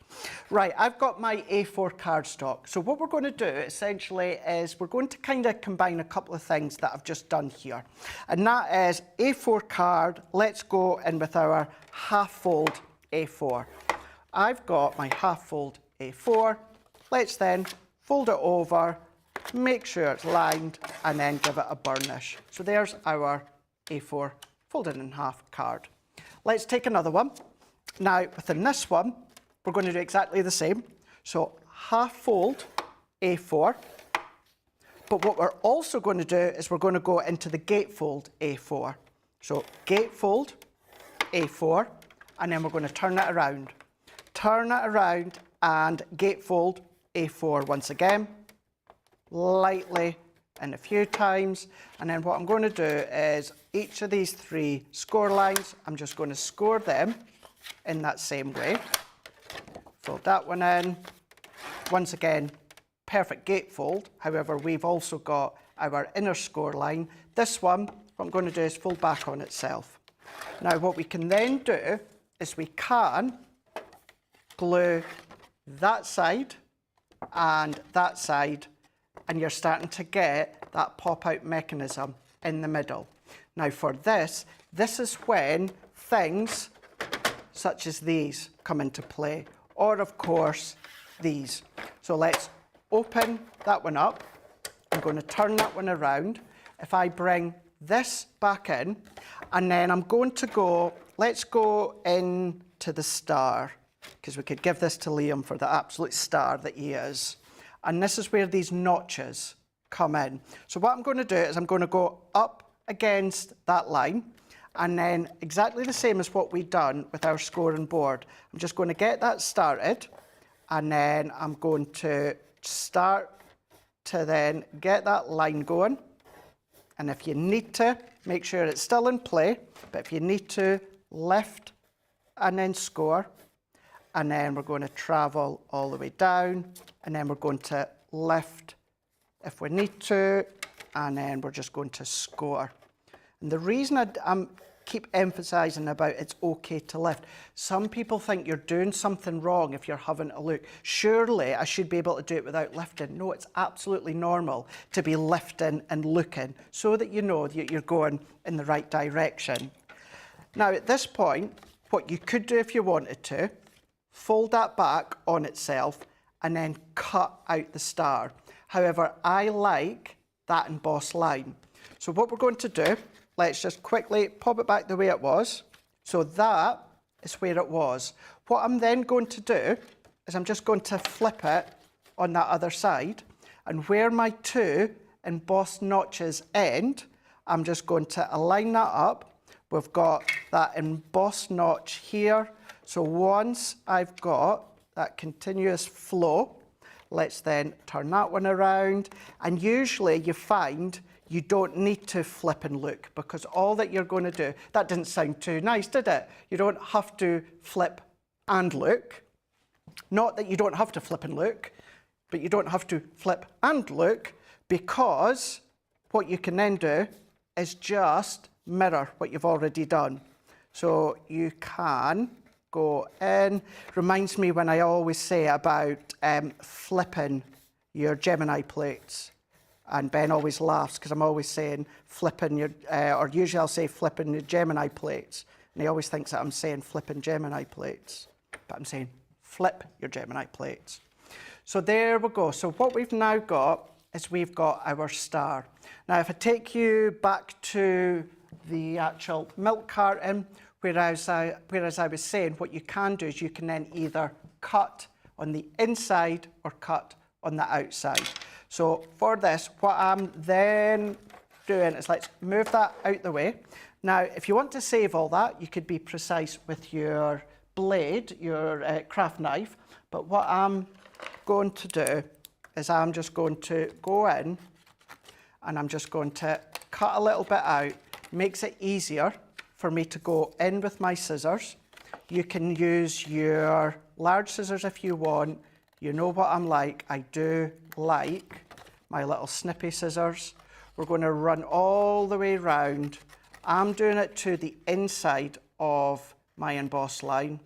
Right, I've got my A4 cardstock. So what we're going to do essentially is we're going to kind of combine a couple of things that I've just done here. And that is A4 card. Let's go in with our half fold A4. I've got my half fold A4. Let's then fold it over, make sure it's lined, and then give it a burnish. So there's our A4 folded in half card. Let's take another one. Now, within this one, we're going to do exactly the same. So half fold A4. But what we're also going to do is we're going to go into the gatefold A4. So gatefold A4, and then we're going to turn it around. Turn it around and gatefold A4 once again, lightly and a few times. And then what I'm going to do is each of these three score lines, I'm just going to score them in that same way. Fold that one in. Once again, perfect gatefold. However, we've also got our inner score line. This one, what I'm going to do is fold back on itself. Now, what we can then do is we can glue that side, and you're starting to get that pop-out mechanism in the middle. Now, for this is when things such as these come into play, or of course these. So let's open that one up. I'm going to turn that one around. If I bring this back in, and then I'm going to go, let's go into the star, because we could give this to Liam for the absolute star that he is. And this is where these notches come in. So what I'm going to do is I'm going to go up against that line, and then exactly the same as what we've done with our scoring board. I'm just going to get that started, and then I'm going to start to then get that line going. And if you need to, make sure it's still in play, but if you need to, lift and then score. And then we're going to travel all the way down, and then we're going to lift if we need to, and then we're just going to score. And the reason I keep emphasising about it's okay to lift, some people think you're doing something wrong if you're having a look. Surely I should be able to do it without lifting. No, it's absolutely normal to be lifting and looking so that you know that you're going in the right direction. Now at this point, what you could do if you wanted to, fold that back on itself and then cut out the star. However, I like that embossed line. So what we're going to do, let's just quickly pop it back the way it was. So that is where it was. What I'm then going to do is I'm just going to flip it on that other side, and where my two embossed notches end, I'm just going to align that up. We've got that embossed notch here. So once I've got that continuous flow, let's then turn that one around. And usually you find you don't need to flip and look, because all that you're going to do, that didn't sound too nice, did it? You don't have to flip and look. Not that you don't have to flip and look, but you don't have to flip and look, because what you can then do is just mirror what you've already done. So you can go in. Reminds me when I always say about flipping your Gemini plates. And Ben always laughs because I'm always saying flipping your, or usually I'll say flipping your Gemini plates. And he always thinks that I'm saying flipping Gemini plates. But I'm saying flip your Gemini plates. So there we go. So what we've now got is we've got our star. Now if I take you back to the actual milk carton, whereas I was saying what you can do is you can then either cut on the inside or cut on the outside. So for this, what I'm then doing is let's move that out the way. Now, if you want to save all that, you could be precise with your blade, your craft knife, but what I'm going to do is I'm just going to go in and I'm just going to cut a little bit out. Makes it easier for me to go in with my scissors. You can use your large scissors if you want. You know what I'm like. I do like my little snippy scissors. We're going to run all the way round. I'm doing it to the inside of my emboss line.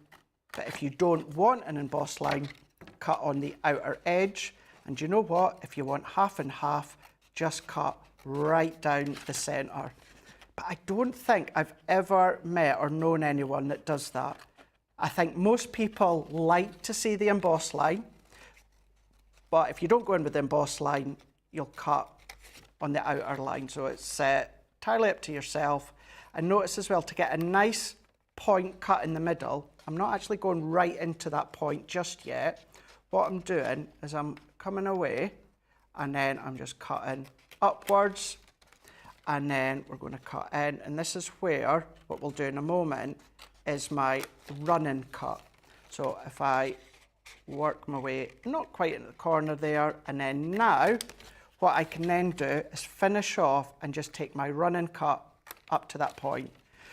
But if you don't want an emboss line, cut on the outer edge. And you know what? If you want half and half, just cut right down the centre. But I don't think I've ever met or known anyone that does that. I think most people like to see the emboss line, but if you don't go in with the emboss line, you'll cut on the outer line. So it's entirely up to yourself. And notice as well, to get a nice point cut in the middle, I'm not actually going right into that point just yet. What I'm doing is I'm coming away and then I'm just cutting upwards, and then we're going to cut in, and this is where what we'll do in a moment is my running cut. So if I work my way not quite into the corner there, and then now what I can then do is finish off and just take my running cut up to that point.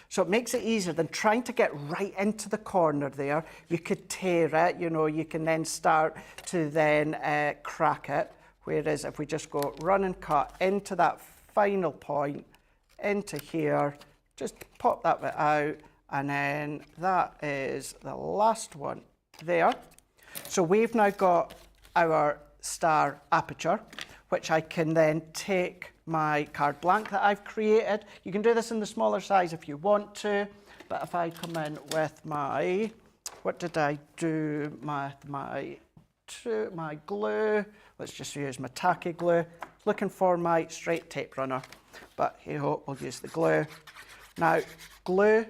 So it makes it easier than trying to get right into the corner there. You could tear it, you know, you can then start to then crack it. Whereas if we just go run and cut into that final point, into here, just pop that bit out, and then that is the last one there. So we've now got our star aperture, which I can then take my card blank that I've created. You can do this in the smaller size if you want to, but if I come in with my, what did I do, my glue, let's just use my tacky glue, looking for my straight tape runner, but hey ho, we'll use the glue. Now, glue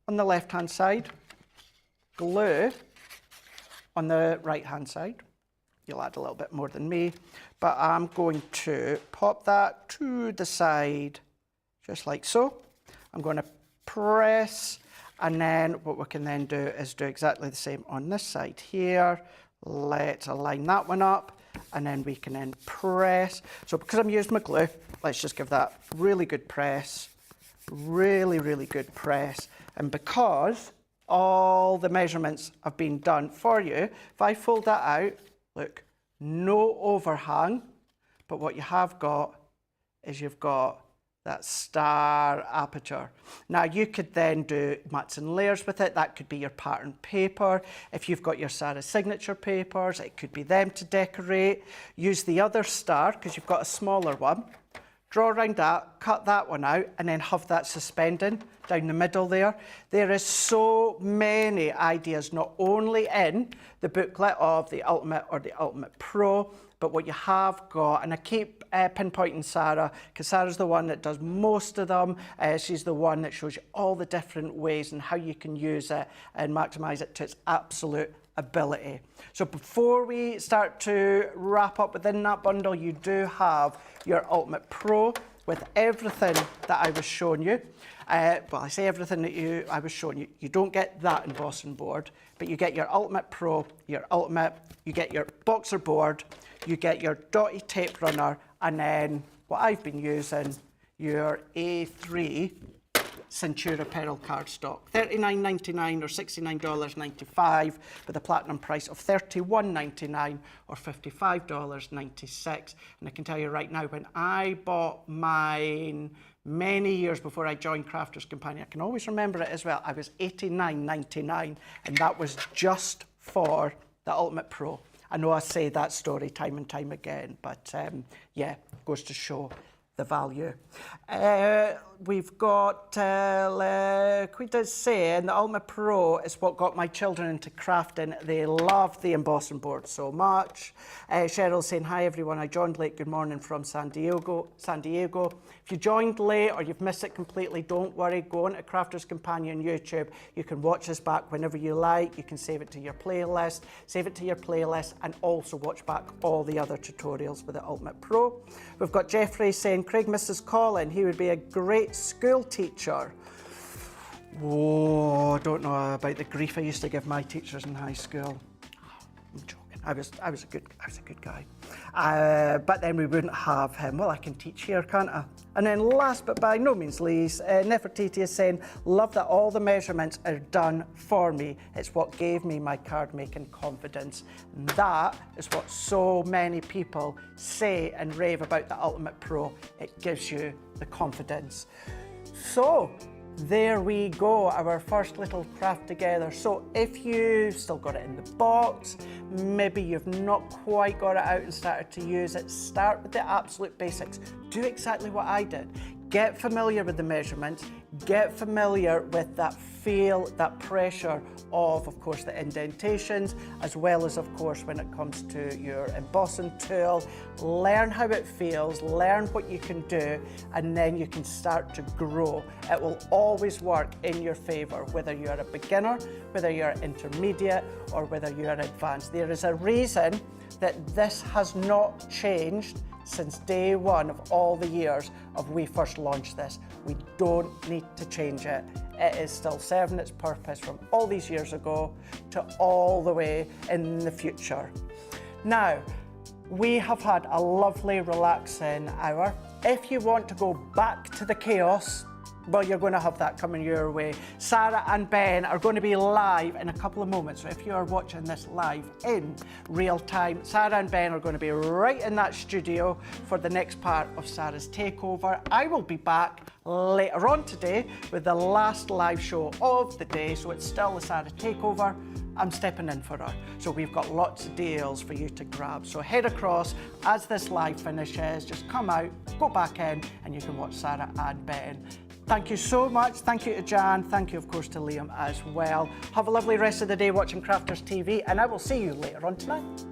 on the left hand side, glue on the right hand side. You'll add a little bit more than me, but I'm going to pop that to the side, just like so. I'm going to press, and then what we can then do is do exactly the same on this side here. Let's align that one up, and then we can then press. So because I'm using my glue, let's just give that really good press, really, really good press. And because all the measurements have been done for you, if I fold that out, look, no overhang, but what you have got is you've got that star aperture. Now you could then do mats and layers with it. That could be your pattern paper. If you've got your Sarah signature papers, it could be them to decorate. Use the other star because you've got a smaller one. Draw around that, cut that one out, and then have that suspending down the middle there. There is so many ideas, not only in the booklet of the Ultimate or the Ultimate Pro, but what you have got, and I keep pinpointing Sarah, because Sarah's the one that does most of them. She's the one that shows you all the different ways and how you can use it and maximise it to its absolute ability. So before we start to wrap up within that bundle, you do have your Ultimate Pro with everything that I was showing you. Well, I say everything that I was showing you. You don't get that embossing board, but you get your Ultimate Pro, your Ultimate, you get your boxer board, you get your dotty tape runner, and then what I've been using, your A3 Centura Peril cardstock. $39.99 or $69.95 with a platinum price of $31.99 or $55.96. And I can tell you right now, when I bought mine many years before I joined Crafters Companion, I can always remember it as well, I was $89.99, and that was just for the Ultimate Pro. I know I say that story time and time again, but yeah, goes to show the value. We've got Quita's saying the Ultimate Pro is what got my children into crafting. They love the embossing board so much. Cheryl's saying, hi everyone, I joined late. Good morning from San Diego. If you joined late or you've missed it completely, don't worry. Go on to Crafter's Companion YouTube. You can watch us back whenever you like. You can save it to your playlist, and also watch back all the other tutorials with the Ultimate Pro. We've got Jeffrey saying, Craig misses Colin. He would be a great school teacher. Oh, I don't know about the grief I used to give my teachers in high school. I'm joking. I was a good guy. But then we wouldn't have him. Well, I can teach here, can't I? And then last but by no means least, Nefertiti is saying, love that all the measurements are done for me. It's what gave me my card making confidence. And that is what so many people say and rave about the Ultimate Pro. It gives you the confidence. So, there we go, our first little craft together. So if you still got it in the box, maybe you've not quite got it out and started to use it, start with the absolute basics. Do exactly what I did. Get familiar with the measurements, get familiar with that feel, that pressure of course, the indentations, as well as, of course, when it comes to your embossing tool. Learn how it feels, learn what you can do, and then you can start to grow. It will always work in your favor, whether you're a beginner, whether you're intermediate, or whether you're advanced. There is a reason that this has not changed since day one of all the years of we first launched this. We don't need to change it. It is still serving its purpose from all these years ago to all the way in the future. Now, we have had a lovely, relaxing hour. If you want to go back to the chaos, well, you're going to have that coming your way. Sarah and Ben are going to be live in a couple of moments. So if you are watching this live in real time, Sarah and Ben are going to be right in that studio for the next part of Sarah's takeover. I will be back later on today with the last live show of the day. So it's still the Sarah takeover. I'm stepping in for her. So we've got lots of deals for you to grab. So head across as this live finishes, just come out, go back in, and you can watch Sarah and Ben. Thank you so much. Thank you to Jan. Thank you, of course, to Liam as well. Have a lovely rest of the day watching Crafters TV, and I will see you later on tonight.